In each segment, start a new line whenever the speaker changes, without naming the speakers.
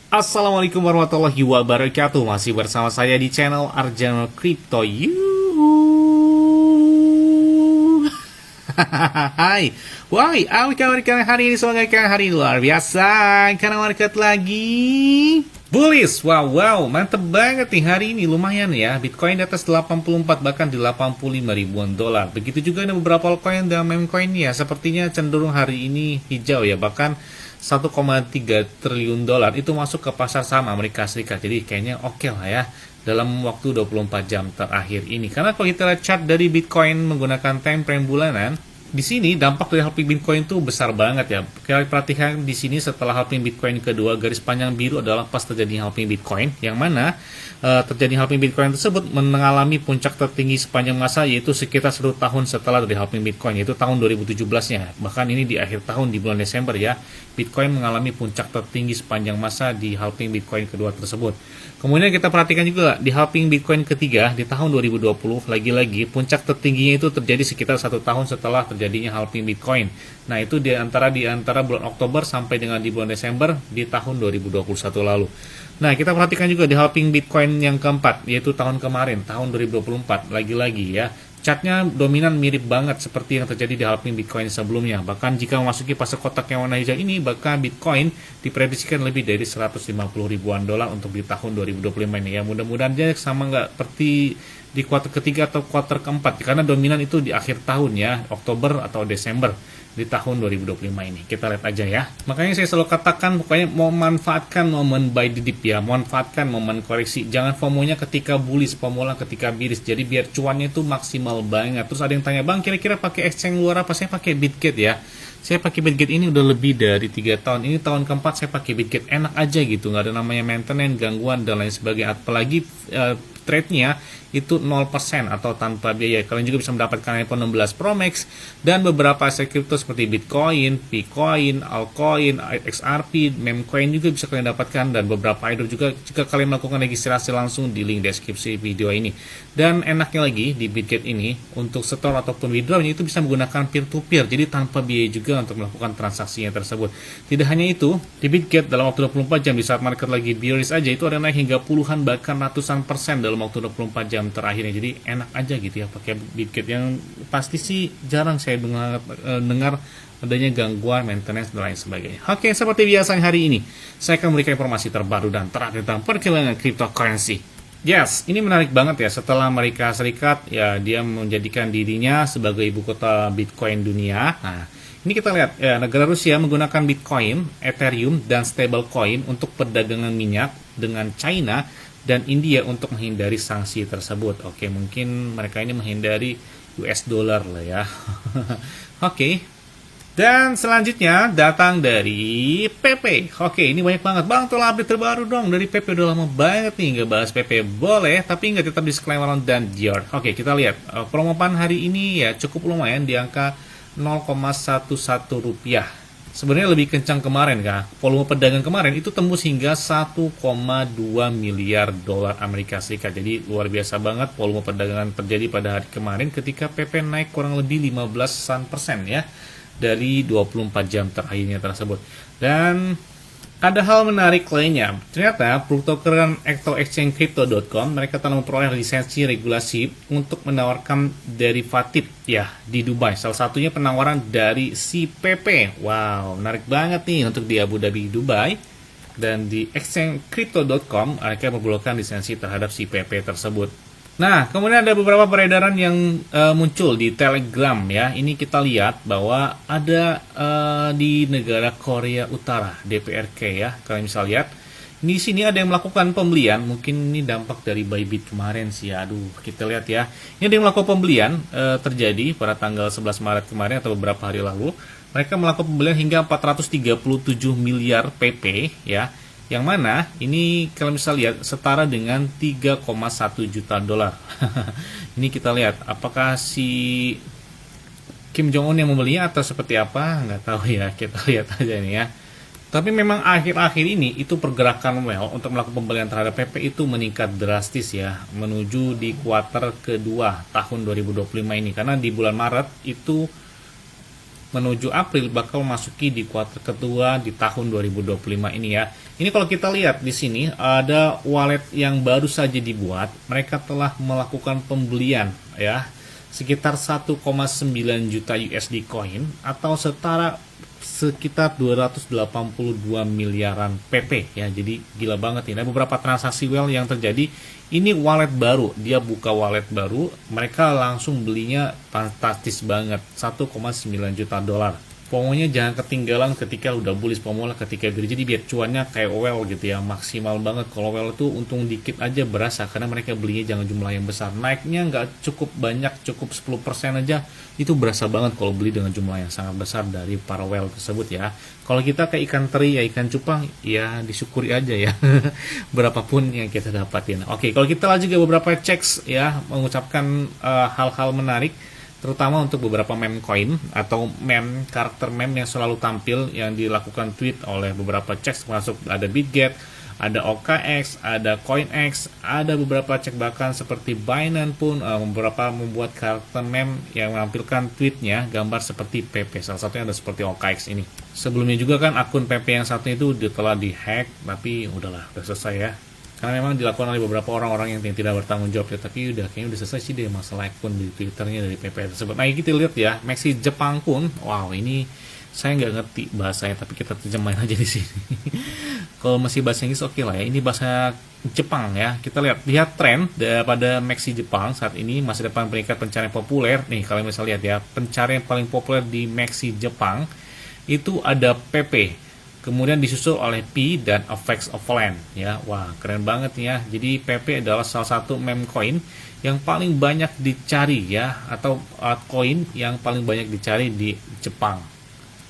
Assalamualaikum warahmatullahi wabarakatuh. Masih bersama saya di channel Arjano Crypto. Hai, why? Apa kabar kalian hari ini? Semoga kalian hari ini luar biasa. Karena market lagi bullish. Wow, mantep banget nih hari ini. Lumayan ya, Bitcoin di atas 84 bahkan di 85 ribuan dolar. Begitu juga ada beberapa altcoin dan meme coin ya. Sepertinya cenderung hari ini hijau ya, bahkan 1,3 triliun dolar itu masuk ke pasar saham Amerika Serikat. Jadi kayaknya oke lah ya dalam waktu 24 jam terakhir ini. Karena kalau kita lihat chart dari Bitcoin menggunakan time frame bulanan, di sini dampak dari halving Bitcoin itu besar banget ya. Kita perhatikan di sini setelah halving Bitcoin kedua, garis panjang biru adalah pas terjadi halving Bitcoin, yang mana terjadi halving Bitcoin tersebut mengalami puncak tertinggi sepanjang masa, yaitu sekitar 1 tahun setelah dari halving Bitcoin, yaitu tahun 2017-nya. Bahkan ini di akhir tahun, di bulan Desember ya, Bitcoin mengalami puncak tertinggi sepanjang masa di halving Bitcoin kedua tersebut. Kemudian kita perhatikan juga di halving Bitcoin ketiga di tahun 2020, lagi-lagi puncak tertingginya itu terjadi sekitar 1 tahun setelah terjadinya halving Bitcoin. Nah, itu di antara bulan Oktober sampai dengan di bulan Desember di tahun 2021 lalu. Nah, kita perhatikan juga di halving Bitcoin yang keempat, yaitu tahun kemarin, tahun 2024, lagi-lagi ya. Chartnya dominan mirip banget seperti yang terjadi di halving Bitcoin sebelumnya. Bahkan jika memasuki fase kotak yang warna hijau ini, bahkan Bitcoin diprediksikan lebih dari 150 ribuan dolar untuk di tahun 2025 ini ya. Mudah-mudahan aja sama nggak seperti di kuartal ketiga atau kuartal keempat, karena dominan itu di akhir tahun ya, Oktober atau Desember di tahun 2025 ini. Kita lihat aja ya. Makanya saya selalu katakan, pokoknya mau manfaatkan momen buy the dip ya, manfaatkan momen koreksi. Jangan FOMO-nya ketika bullish, FOMO-nya ketika bearish. Jadi biar cuannya itu maksimal banget. Terus ada yang tanya, "Bang, kira-kira pakai exchange luar apa?" Saya pakai Bitget ya. Saya pakai Bitget ini udah lebih dari 3 tahun. Ini tahun keempat saya pakai Bitget. Enak aja gitu, nggak ada namanya maintenance, gangguan, dan lain sebagainya. Apalagi trade-nya itu 0% atau tanpa biaya. Kalian juga bisa mendapatkan iPhone 16 Pro Max dan beberapa aset kripto seperti Bitcoin, Picoin, Altcoin, XRP, Memecoin juga bisa kalian dapatkan, dan beberapa airdrop juga jika kalian melakukan registrasi langsung di link deskripsi video ini. Dan enaknya lagi di Bitget ini untuk store ataupun withdrawnya itu bisa menggunakan peer-to-peer, jadi tanpa biaya juga untuk melakukan transaksinya tersebut. Tidak hanya itu, di Bitget dalam waktu 24 jam di saat market lagi bearish aja itu ada naik hingga puluhan bahkan ratusan persen dalam waktu 24 jam terakhirnya. Jadi enak aja gitu ya pakai Bitget, yang pasti sih jarang saya dengar adanya gangguan maintenance dan lain sebagainya. Oke, seperti biasanya hari ini saya akan memberikan informasi terbaru dan terakhir tentang perkembangan cryptocurrency. Yes, ini menarik banget ya. Setelah Amerika Serikat ya, dia menjadikan dirinya sebagai ibu kota Bitcoin dunia. Nah, ini kita lihat ya, negara Rusia menggunakan Bitcoin, Ethereum, dan stablecoin untuk perdagangan minyak dengan China dan India untuk menghindari sanksi tersebut. Oke, mungkin mereka ini menghindari US dollar lah ya. Oke. Dan selanjutnya datang dari PP. Oke, ini banyak banget. Bang, tolong update terbaru dong dari PP. Udah lama banget nih nggak bahas PP. Boleh, tapi nggak tetap disclaimer dan Dior. Oke, kita lihat. Promo pan hari ini ya cukup lumayan di angka 0,11 rupiah. Sebenarnya lebih kencang kemarin kah? Volume perdagangan kemarin itu tembus hingga 1,2 miliar dolar Amerika Serikat. Jadi luar biasa banget volume perdagangan terjadi pada hari kemarin ketika PP naik kurang lebih 15% ya dari 24 jam terakhirnya tersebut. Dan ada hal menarik lainnya. Ternyata pertukaran atau exchange-crypto.com mereka telah memperoleh lisensi regulasi untuk menawarkan derivatif ya di Dubai. Salah satunya penawaran dari si PP. Wow, menarik banget nih untuk di Abu Dhabi, Dubai. Dan di exchange-crypto.com mereka memperolehkan lisensi terhadap si PP tersebut. Nah, kemudian ada beberapa peredaran yang muncul di Telegram ya. Ini kita lihat bahwa ada di negara Korea Utara, DPRK ya. Kalian bisa lihat. Di sini ada yang melakukan pembelian. Mungkin ini dampak dari Bybit kemarin sih. Aduh, kita lihat ya. Ini ada yang melakukan pembelian terjadi pada tanggal 11 Maret kemarin atau beberapa hari lalu. Mereka melakukan pembelian hingga 437 miliar PP ya. Yang mana ini kalian bisa lihat setara dengan 3,1 juta dolar. Ini kita lihat apakah si Kim Jong Un yang membelinya atau seperti apa, nggak tahu ya. Kita lihat aja ini ya. Tapi memang akhir-akhir ini itu pergerakan well untuk melakukan pembelian terhadap PP itu meningkat drastis ya menuju di kuartal kedua tahun 2025 ini, karena di bulan Maret itu menuju April bakal memasuki di kuartal kedua di tahun 2025 ini ya. Ini kalau kita lihat di sini ada wallet yang baru saja dibuat. Mereka telah melakukan pembelian ya sekitar 1,9 juta USD coin atau setara sekitar 282 miliaran PP ya. Jadi gila banget ini. Ada beberapa transaksi whale yang terjadi. Ini wallet baru, dia buka wallet baru, mereka langsung belinya fantastis banget, 1,9 juta dolar. Pokoknya jangan ketinggalan ketika udah bullish, pokoknya ketika beli. Jadi biar cuannya kayak whale gitu ya, maksimal banget. Kalau whale itu untung dikit aja berasa karena mereka belinya jangan jumlah yang besar. Naiknya nggak cukup banyak, cukup 10% aja itu berasa banget kalau beli dengan jumlah yang sangat besar dari para whale tersebut ya. Kalau kita kayak ikan teri ya ikan cupang ya disyukuri aja ya berapapun yang kita dapatin. Oke, kalau kita lanjut juga beberapa checks ya, mengucapkan hal-hal menarik terutama untuk beberapa meme coin atau meme karakter meme yang selalu tampil yang dilakukan tweet oleh beberapa checks, termasuk ada BitGet, ada OKX, ada CoinX, ada beberapa cek bahkan seperti Binance pun beberapa membuat karakter meme yang menampilkan tweetnya gambar seperti PP. Salah satunya ada seperti OKX ini. Sebelumnya juga kan akun PP yang satu itu telah dihack, tapi udahlah udah selesai ya. Karena memang dilakukan oleh beberapa orang-orang yang tidak bertanggung jawab ya, tapi kayaknya udah selesai sih deh masalah akun di Twitternya dari PP tersebut. Nah, kita lihat ya, Maxi Jepang pun, wow ini saya nggak ngerti bahasanya, tapi kita terjemahin aja di sini. Kalau masih bahasa Inggris oke lah ya, ini bahasa Jepang ya. Kita lihat tren pada Maxi Jepang saat ini masa depan peringkat pencarian populer. Nih kalian bisa lihat ya, pencarian paling populer di Maxi Jepang itu ada PP. Kemudian disusul oleh P dan Effects of Land ya. Wah, keren banget ya. Jadi PP adalah salah satu meme coin yang paling banyak dicari ya, atau altcoin yang paling banyak dicari di Jepang.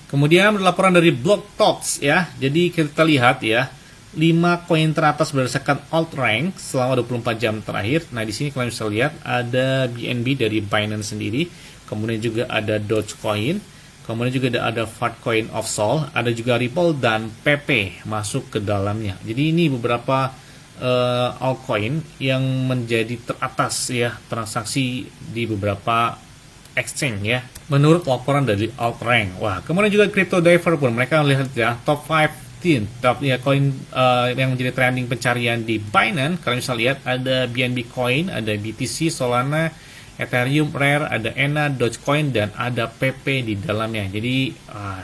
Kemudian laporan dari Block Talks ya. Jadi kita lihat ya, 5 koin teratas berdasarkan alt rank selama 24 jam terakhir. Nah, di sini kalian bisa lihat ada BNB dari Binance sendiri, kemudian juga ada Dogecoin. Kemudian juga ada Fartcoin of Sol, ada juga Ripple dan PP masuk ke dalamnya. Jadi ini beberapa altcoin yang menjadi teratas ya transaksi di beberapa exchange ya. Menurut laporan dari Altrank. Wah, kemudian juga Crypto Diver pun mereka lihat ya top 15 top ya koin yang menjadi trending pencarian di Binance. Kalian bisa lihat ada BNB Coin, ada BTC, Solana, Ethereum, Rare, ada ENA, Dogecoin, dan ada PP di dalamnya. Jadi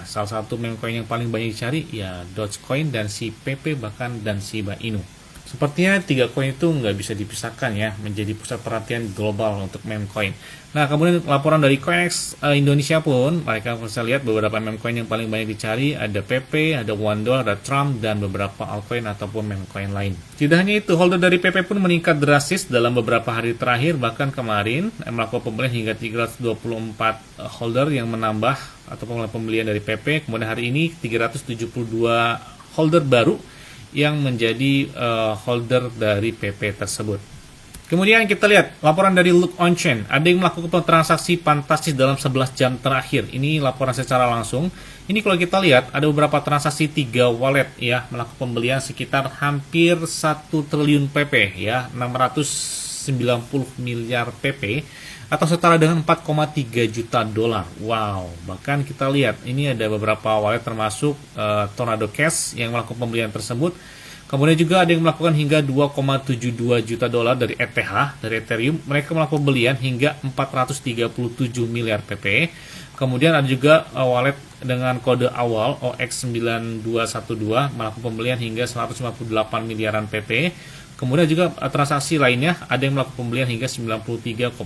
salah satu meme coin yang paling banyak dicari ya Dogecoin dan si PP bahkan dan Shiba Inu. Sepertinya 3 koin itu nggak bisa dipisahkan ya, menjadi pusat perhatian global untuk meme coin. Nah, kemudian laporan dari CoinEx Indonesia pun, mereka bisa lihat beberapa meme coin yang paling banyak dicari, ada PP, ada $1, ada Trump, dan beberapa altcoin ataupun meme coin lain. Tidak hanya itu, holder dari PP pun meningkat drastis dalam beberapa hari terakhir, bahkan kemarin melakukan pembelian hingga 324 holder yang menambah ataupun pembelian dari PP. Kemudian hari ini 372 holder baru yang menjadi holder dari PP tersebut. Kemudian kita lihat laporan dari Look On Chain. Ada yang melakukan transaksi fantastis dalam 11 jam terakhir. Ini laporan secara langsung. Ini kalau kita lihat ada beberapa transaksi 3 wallet ya, melakukan pembelian sekitar hampir 1 triliun PP ya, 690 miliar PP atau setara dengan 4,3 juta dolar. Wow, bahkan kita lihat ini ada beberapa wallet termasuk Tornado Cash yang melakukan pembelian tersebut. Kemudian juga ada yang melakukan hingga 2,72 juta dolar dari ETH, dari Ethereum. Mereka melakukan pembelian hingga 437 miliar PP. Kemudian ada juga wallet dengan kode awal OX9212 melakukan pembelian hingga 158 miliaran PP. Kemudian juga transaksi lainnya ada yang melakukan pembelian hingga 93,51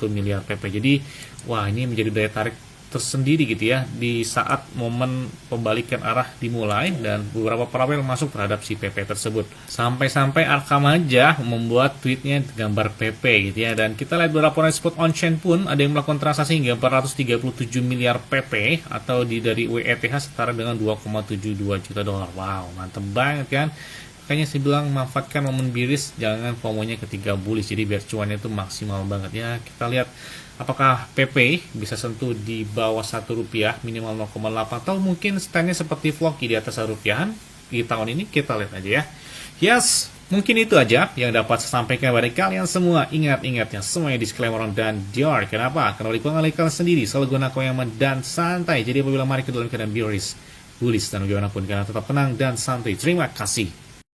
miliar PP. Jadi, wah ini menjadi daya tarik tersendiri gitu ya di saat momen pembalikan arah dimulai dan beberapa paralel masuk terhadap si PP tersebut. Sampai-sampai Arkham aja membuat tweetnya gambar PP gitu ya. Dan kita lihat beberapa spot on chain pun ada yang melakukan transaksi hingga 437 miliar PP atau dari WETH setara dengan 2,72 juta dolar. Wow, mantep banget kan. Makanya saya bilang manfaatkan momen bearish, jangan FOMO-nya ketika bullish, jadi biar cuannya itu maksimal banget ya. Kita lihat apakah PP bisa sentuh di bawah Rp1 minimal 0,8 atau mungkin standnya seperti Floki di atas Rp1 di tahun ini. Kita lihat aja ya. Yes, mungkin itu aja yang dapat saya sampaikan kepada kalian semua. Ingat-ingat yang semuanya disclaimer dan Dior. Kenapa? Karena kalian sendiri selalu gunakan yang aman dan santai. Jadi apabila mari ke dalam keadaan bearish, bullish dan bagaimanapun karena tetap tenang dan santai. Terima kasih.